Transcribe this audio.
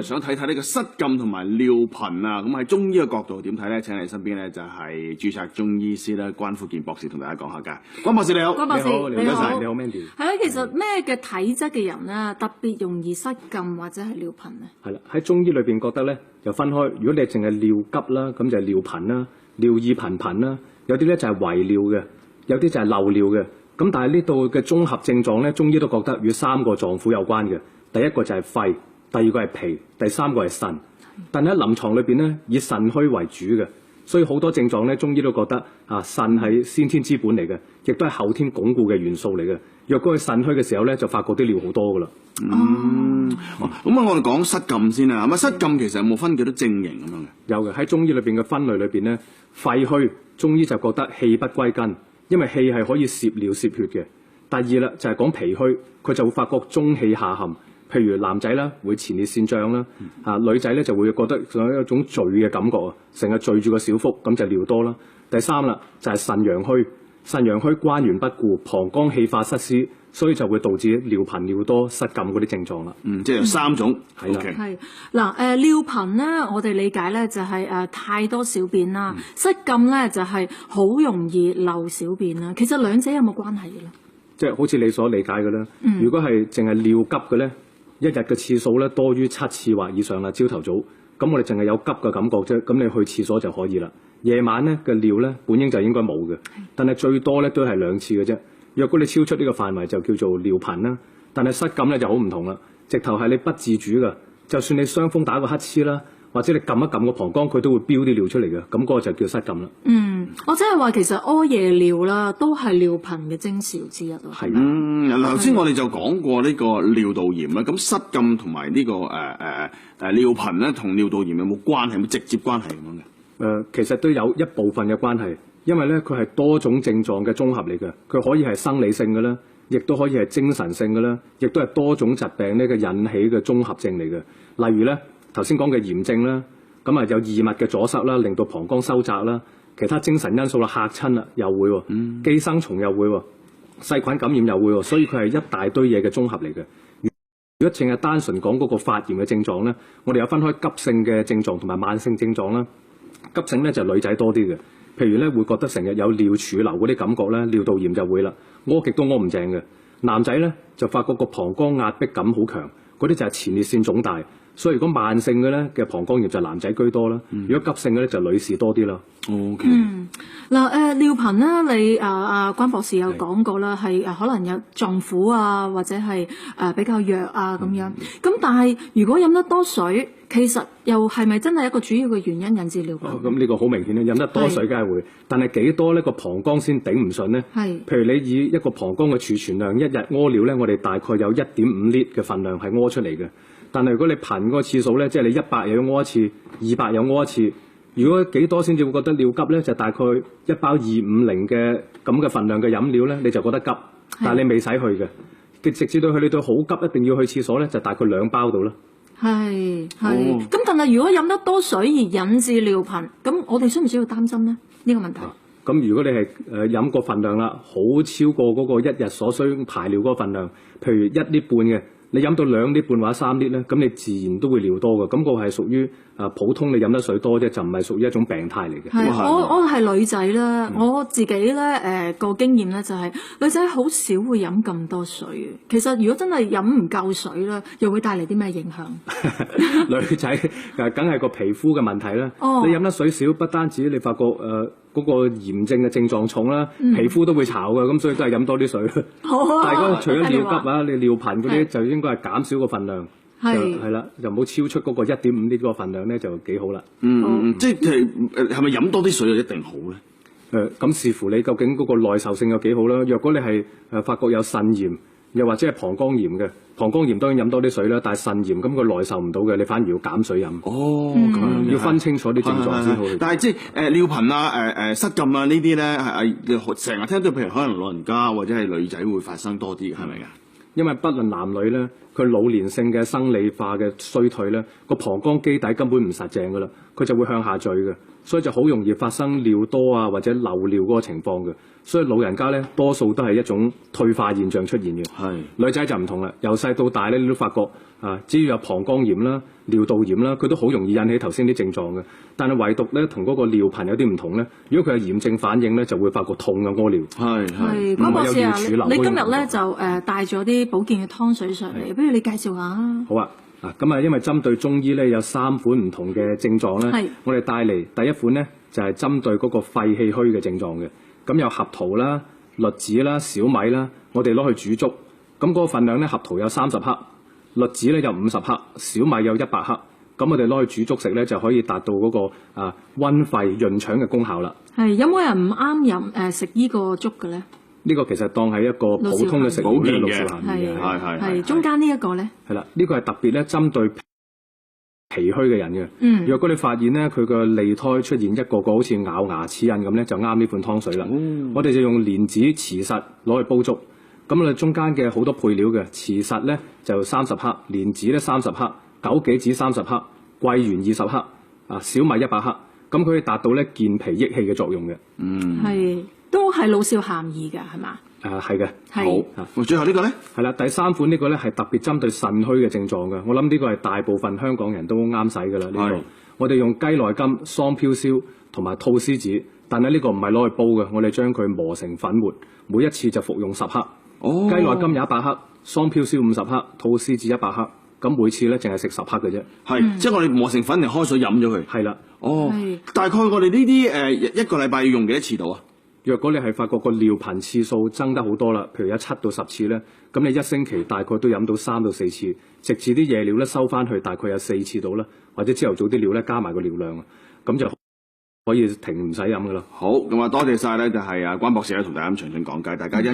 想睇睇呢個失禁同埋尿頻啊，咁喺中醫嘅角度點睇咧？請嚟身邊咧就係註冊中醫師啦，關富健博士同大家講下㗎。關博士你好，關博士你好，你好 Mandy。係啦，其實咩嘅體質嘅人咧，特別容易失禁或者係尿頻咧？係啦，喺中醫裏邊覺得咧，就分開。如果你淨係尿急啦，咁就係尿頻啦，尿意頻頻啦。有啲咧就係遺尿嘅，有啲就係漏尿嘅。咁但係呢度嘅綜合症狀咧，中醫都覺得與三個臟腑有關嘅。第一個就係肺，第二個係脾，第三個係腎。但係喺臨床裏邊咧，以腎虛為主嘅，所以好多症狀咧，中醫都覺得啊，腎係先天之本嚟嘅，亦都係後天鞏固嘅元素嚟嘅。若果佢腎虛嘅時候咧，就發覺啲尿好多噶啦。咁我哋講失禁先啦。咁啊，失禁其實有冇分幾多症型咁樣嘅？有嘅，喺中醫裏邊嘅分類裏邊咧，肺虛，中醫就覺得氣不歸根，因為氣係可以攝尿攝血嘅。第二啦，就係講脾虛，佢就會發覺中氣下陷。譬如男仔啦，會前列腺脹啦；女仔咧就會覺得有一種聚嘅感覺啊，成日聚住個小腹，咁就尿多啦。第三啦，就係腎陽虛，腎陽虛關元不顧，膀胱氣化失司，所以就會導致尿頻尿多失禁嗰啲症狀啦。即係有三種。係啦。係嗱，尿頻咧，我哋理解咧就係太多小便啦，失禁咧就係好容易漏小便啦。其實兩者有冇關係嘅咧？即係好似你所理解嘅啦。如果係淨係尿急嘅咧，一日嘅次數咧多於7次或以上啦，朝頭早，咁我哋淨係有急嘅感覺啫，咁你去廁所就可以啦。夜晚咧嘅尿咧本應就應該冇嘅，但係最多咧都係2次嘅啫。若果你超出呢個範圍就叫做尿頻啦，但係失禁咧就好唔同啦，直頭係你不自主嘅，就算你傷風打個乞嗤啦，或者你撳一撳個膀胱，佢都會飆啲尿出嚟嘅，咁嗰個就叫失禁啦。我即係話其實屙夜尿啦，都係尿頻嘅徵兆之一咯。係頭先我哋就講過呢個尿道炎啦，咁失禁同埋呢個尿頻咧，同尿道炎有冇關係？有冇直接關係咁樣嘅？其實都有一部分嘅關係，因為咧佢係多種症狀嘅綜合嚟嘅，佢可以係生理性嘅啦，亦都可以係精神性嘅啦，亦都係多種疾病呢個引起嘅綜合症嚟嘅。例如咧頭先講嘅炎症啦，咁啊有異物嘅阻塞啦，令到膀胱收窄啦，其他精神因素啦嚇親啦又會喎，寄生蟲又會喎，細菌感染又會喎，所以佢係一大堆嘢嘅綜合嚟嘅。如果淨係單純講嗰個發炎嘅症狀咧，我哋有分開急性嘅症狀同埋慢性症狀啦。急性咧就女仔多啲嘅，譬如咧會覺得成日有尿儲留嗰啲感覺咧，尿道炎就會啦，屙極都屙唔淨嘅。男仔咧就發覺個膀胱壓迫感好強，嗰啲就係前列腺腫大。所以如果慢性嘅咧嘅膀胱炎就男仔居多啦，如果急性嘅咧就女士多啲啦。OK。嗱尿頻啦，你關博士有講過啦，係可能有臟腑啊，或者係比較弱啊咁樣。咁但係如果飲得多水，其實又係咪真係一個主要嘅原因引致尿頻？咁呢個好明顯啦，飲得多水梗係會，但係幾多呢個膀胱先頂唔順呢？係。譬如你以一個膀胱嘅儲存量，一日屙尿咧，我哋大概有1.5 litre嘅份量係屙出嚟嘅。但係如果你頻嗰個次數咧，即係你100又要屙一次，200又屙一次，如果幾多先至會覺得尿急咧？就大概1包250嘅咁嘅份量嘅飲料咧，你就覺得急，但係你未使去嘅，直至到去你到好急，一定要去廁所咧，就大概2包到啦。係。咁但係如果飲得多水而引致尿頻，咁我哋需唔需要擔心咧？呢個問題。咁如果你係飲個份量啦，好超過嗰個一日所需排尿嗰個份量，譬如1.5 litre嘅。你飲到2.5 litre或者3 litre咧，咁你自然都會尿多嘅。咁個係屬於普通你飲得水多啫，就唔係屬於一種病態嚟嘅。我係女仔啦，我自己咧個經驗咧就係女仔好少會飲咁多水嘅。其實如果真係飲唔夠水咧，又會帶嚟啲咩影響？女仔梗係個皮膚嘅問題啦。你飲得水少，不單止你發覺嗰個炎症嘅症狀重啦，皮膚都會巢嘅，咁所以都係飲多啲水。但係除咗尿急啊，你尿頻嗰啲就應該係減少個份量，係啦，就唔好超出嗰個1.5 litre個份量咧，就幾好啦。即係係咪飲多啲水就一定好咧？咁視乎你究竟嗰個耐受性有幾好啦。若果你係發覺有腎炎，又或者係膀胱炎嘅，膀胱炎當然飲多啲水啦，但係腎炎咁佢耐受唔到嘅，你反而要減水飲。咁要分清楚啲症狀先好。但係即係尿頻啊、失禁啊呢啲咧係成日聽到，譬如可能老人家或者係女仔會發生多啲，係咪㗎？因為不論男女咧，佢老年性嘅生理化嘅衰退咧，個膀胱基底根本唔實淨噶啦，佢就會向下墜嘅，所以就好容易發生尿多啊或者漏尿嗰個情況嘅。所以老人家咧多數都係一種退化現象出現嘅。係女仔就唔同啦，由細到大咧，你都發覺啊，只要有膀胱炎啦、尿道炎啦，佢都好容易引起頭先啲症狀嘅。但係唯獨咧同嗰個尿頻有啲唔同咧，如果佢有炎症反應咧，就會發覺痛嘅屙尿。係，關博士啊，你今日咧就帶咗啲保健嘅湯水上嚟，不如你介紹下啊。好啊，咁啊，因為針對中醫咧有3款唔同嘅症狀咧，我哋帶嚟第一款咧就係針對嗰個肺氣虛嘅症狀嘅。咁有合桃啦、栗子啦、小米啦，我哋攞去煮粥。咁嗰個份量咧，合桃有30克，栗子咧有50克，小米有100克。咁我哋攞去煮粥食咧，就可以達到嗰個溫肺潤腸嘅功效啦。係，有冇人唔啱飲食呢個粥嘅咧？呢個其實當係一個普通嘅食物咧，老少咸宜嘅。係中間呢一個咧？係啦，呢個係特別咧針對脾虛嘅人嘅。若果你發現咧佢個脷苔出現一個個好似咬牙齒印咁咧，就啱呢款湯水啦。我哋就用蓮子、慈實攞去煲粥。咁我哋中間嘅好多配料嘅，慈實咧就30克，蓮子咧30克，枸杞子30克，桂圓20克，小米100克。咁佢可以達到咧健脾益氣嘅作用嘅。係，都係老少咸宜嘅，係嘛？係嘅。好。最後呢個咧？係啦，第3款呢個咧係特別針對腎虛嘅症狀嘅。我諗呢個係大部分香港人都啱使㗎啦。呢個我哋用雞內金、桑飄燒同埋菟絲子，但係呢個唔係攞去煲嘅，我哋將佢磨成粉末，每一次就服用10克。雞內金有100克，桑飄燒50克，菟絲子100克。咁每次咧淨係食10克嘅啫。係，即係我哋磨成粉嚟開水飲咗佢。係啦。大概我哋呢啲一個禮拜要用幾多次到啊？若果你係發覺個尿頻次數增得好多啦，譬如有7到10次咧，咁你1星期大概都飲到3到4次，直至啲夜尿咧收翻去，大概有4次到啦，或者朝頭早啲尿咧加埋個尿量，咁就可以停唔使飲噶啦。好，咁啊多謝晒咧，就係關博士咧同大家咁詳盡講解，大家一。